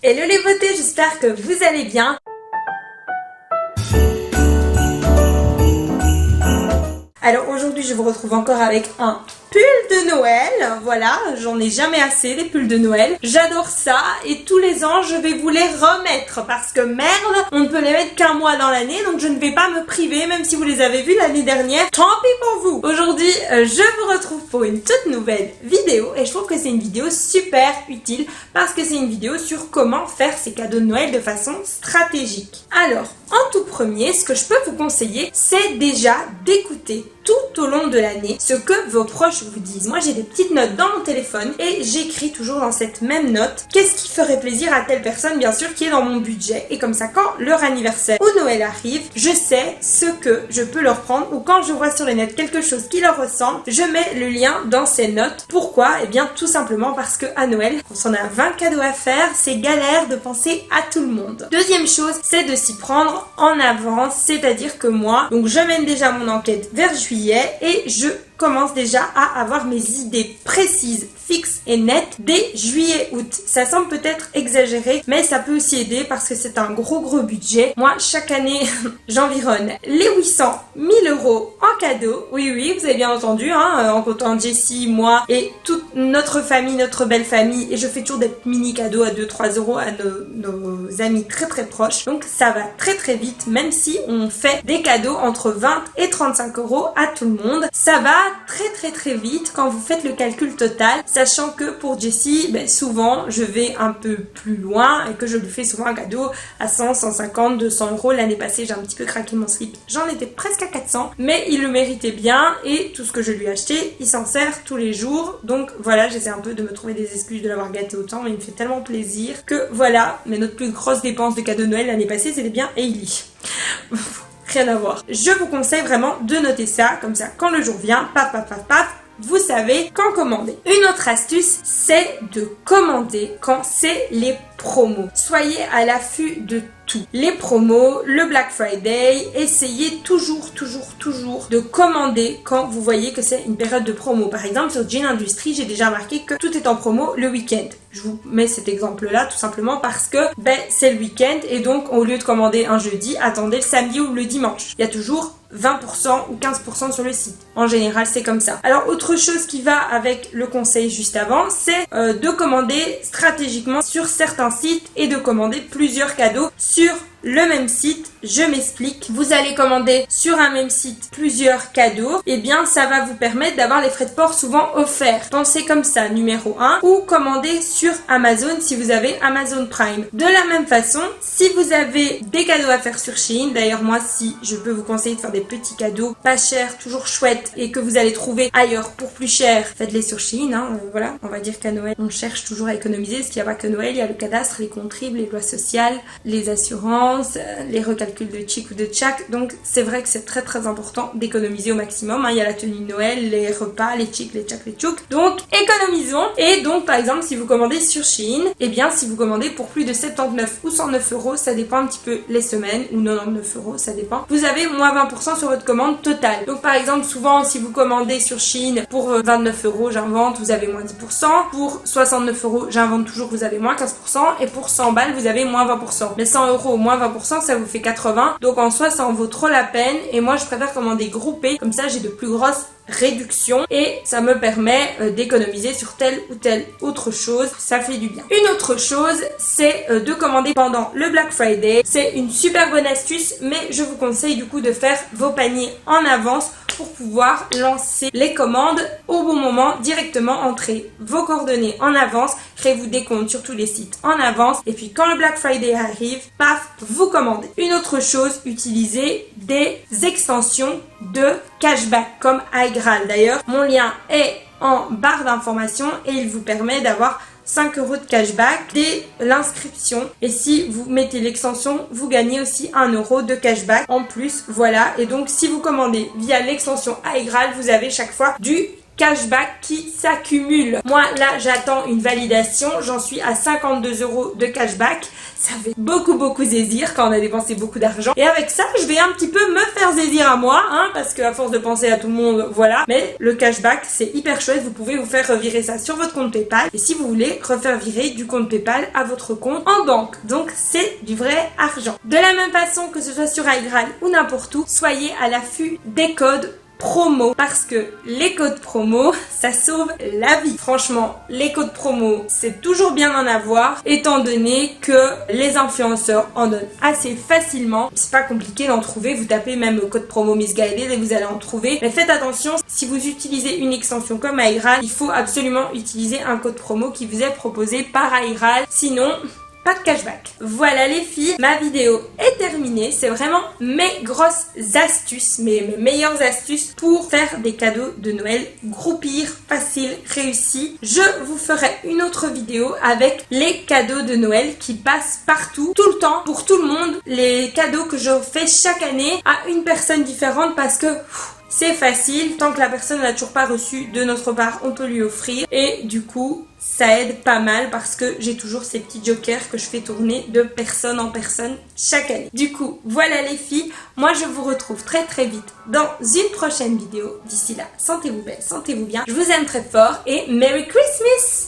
Hello les beautés, j'espère que vous allez bien. Alors aujourd'hui je vous retrouve encore avec un pull de Noël, voilà, j'en ai jamais assez des pulls de Noël, j'adore ça et tous les ans je vais vous les remettre parce que merde, on ne peut les mettre qu'un mois dans l'année donc je ne vais pas me priver même si vous les avez vus l'année dernière, tant pis pour vous. Aujourd'hui je vous retrouve pour une toute nouvelle vidéo et je trouve que c'est une vidéo super utile parce que c'est une vidéo sur comment faire ses cadeaux de Noël de façon stratégique. Alors, en tout premier, ce que je peux vous conseiller, c'est déjà d'écouter tout au long de l'année ce que vos proches vous disent. Moi j'ai des petites notes dans mon téléphone et j'écris toujours dans cette même note qu'est-ce qui ferait plaisir à telle personne, bien sûr qui est dans mon budget, et comme ça quand leur anniversaire ou Noël arrive, je sais ce que je peux leur prendre, ou quand je vois sur les net quelque chose qui leur ressemble, je mets le lien dans ces notes. Pourquoi? Eh bien tout simplement parce que à Noël, quand on a 20 cadeaux à faire, c'est galère de penser à tout le monde. Deuxième chose, c'est de s'y prendre en avance, c'est-à-dire que moi, donc je mène déjà mon enquête vers juillet et je commence déjà à avoir mes idées précises, fixes et nettes dès juillet-août. Ça semble peut-être exagéré, mais ça peut aussi aider parce que c'est un gros budget. Moi, chaque année, j'environne les 800 000 euros en cadeaux. Oui, vous avez bien entendu, hein, en comptant Jessie, moi et toute notre famille, notre belle famille. Et je fais toujours des mini cadeaux à 2-3 euros à nos amis très proches. Donc ça va très vite, même si on fait des cadeaux entre 20 et 35 euros à tout le monde. Ça va très vite quand vous faites le calcul total, sachant que pour Jessie, souvent je vais un peu plus loin et que je lui fais souvent un cadeau à 100, 150, 200 euros. L'année passée j'ai un petit peu craqué mon slip, j'en étais presque à 400, mais il le méritait bien et tout ce que je lui ai acheté, il s'en sert tous les jours. Donc voilà, j'essaie un peu de me trouver des excuses de l'avoir gâté autant, mais il me fait tellement plaisir que voilà. Mais notre plus grosse dépense de cadeau de Noël l'année passée, c'était bien Hailey. Rien à voir. Je vous conseille vraiment de noter ça, comme ça quand le jour vient, paf, vous savez quand commander. Une autre astuce, c'est de commander quand c'est les promos. Soyez à l'affût de tout. Les promos, le Black Friday, essayez toujours de commander quand vous voyez que c'est une période de promo. Par exemple, sur Jean Industrie, j'ai déjà remarqué que tout est en promo le week-end. Je vous mets cet exemple-là tout simplement parce que c'est le week-end et donc au lieu de commander un jeudi, attendez le samedi ou le dimanche. Il y a toujours 20% ou 15% sur le site. En général, c'est comme ça. Alors, autre chose qui va avec le conseil juste avant, c'est de commander stratégiquement sur certains sites et de commander plusieurs cadeaux sur le même site. Je m'explique. Vous allez commander sur un même site plusieurs cadeaux, et bien ça va vous permettre d'avoir les frais de port souvent offerts. Pensez comme ça, numéro 1, ou commander sur Amazon si vous avez Amazon Prime. De la même façon, si vous avez des cadeaux à faire sur Shein, d'ailleurs moi si je peux vous conseiller de faire des petits cadeaux pas chers, toujours chouettes, et que vous allez trouver ailleurs pour plus cher, faites-les sur Shein, voilà. On va dire qu'à Noël, on cherche toujours à économiser, parce qu'il n'y a pas que Noël, il y a le cadastre, les contribuables, les lois sociales, les assurances, les recalculs de chic ou de tchac. Donc c'est vrai que c'est très important d'économiser au maximum, il y a la tenue de Noël, les repas, les chic, les tchac, les tchouk. Donc économisons. Et donc par exemple si vous commandez sur Shein, et bien si vous commandez pour plus de 79 ou 109 euros, ça dépend un petit peu les semaines, ou 99 euros, ça dépend, vous avez moins 20% sur votre commande totale. Donc par exemple souvent si vous commandez sur Shein pour 29 euros, j'invente, vous avez moins 10%, pour 69 euros, j'invente toujours, vous avez moins 15%, et pour 100 balles vous avez moins 20%. Mais 100 euros moins 20%, ça vous fait 80. Donc en soi ça en vaut trop la peine, et moi je préfère commander groupé, comme ça j'ai de plus grosses réduction et ça me permet d'économiser sur telle ou telle autre chose, ça fait du bien. Une autre chose, c'est de commander pendant le Black Friday. C'est une super bonne astuce, mais je vous conseille du coup de faire vos paniers en avance pour pouvoir lancer les commandes au bon moment, directement entrer vos coordonnées en avance, créez-vous des comptes sur tous les sites en avance, et puis quand le Black Friday arrive, paf, vous commandez. Une autre chose, utilisez des extensions de cashback comme iGraal. D'ailleurs, mon lien est en barre d'information et il vous permet d'avoir 5 euros de cashback dès l'inscription, et si vous mettez l'extension vous gagnez aussi 1 euro de cashback en plus, voilà. Et donc si vous commandez via l'extension iGraal, vous avez chaque fois du cashback qui s'accumule. Moi là j'attends une validation, j'en suis à 52 euros de cashback. ça fait beaucoup zésir quand on a dépensé beaucoup d'argent. Et avec ça, je vais un petit peu me faire zésir à moi, hein, parce qu'à force de penser à tout le monde, voilà. Mais le cashback, c'est hyper chouette. Vous pouvez vous faire revirer ça sur votre compte PayPal. Et si vous voulez, refaire virer du compte PayPal à votre compte en banque. Donc, c'est du vrai argent. De la même façon que ce soit sur iGral ou n'importe où, soyez à l'affût des codes promo, parce que les codes promo, ça sauve la vie. Franchement, les codes promo, c'est toujours bien d'en avoir, étant donné que les influenceurs en donnent assez facilement. C'est pas compliqué d'en trouver, vous tapez même code promo Missguided et vous allez en trouver. Mais faites attention, si vous utilisez une extension comme iGral, il faut absolument utiliser un code promo qui vous est proposé par iGral, sinon pas de cashback. Voilà les filles, ma vidéo est terminée. C'est vraiment mes grosses astuces, mes meilleures astuces pour faire des cadeaux de Noël groupir, facile, réussi. Je vous ferai une autre vidéo avec les cadeaux de Noël qui passent partout, tout le temps, pour tout le monde. Les cadeaux que je fais chaque année à une personne différente parce que c'est facile, tant que la personne n'a toujours pas reçu de notre part, on peut lui offrir. Et du coup, ça aide pas mal parce que j'ai toujours ces petits jokers que je fais tourner de personne en personne chaque année. Du coup, voilà les filles, moi je vous retrouve très vite dans une prochaine vidéo. D'ici là, sentez-vous belle, sentez-vous bien. Je vous aime très fort et Merry Christmas!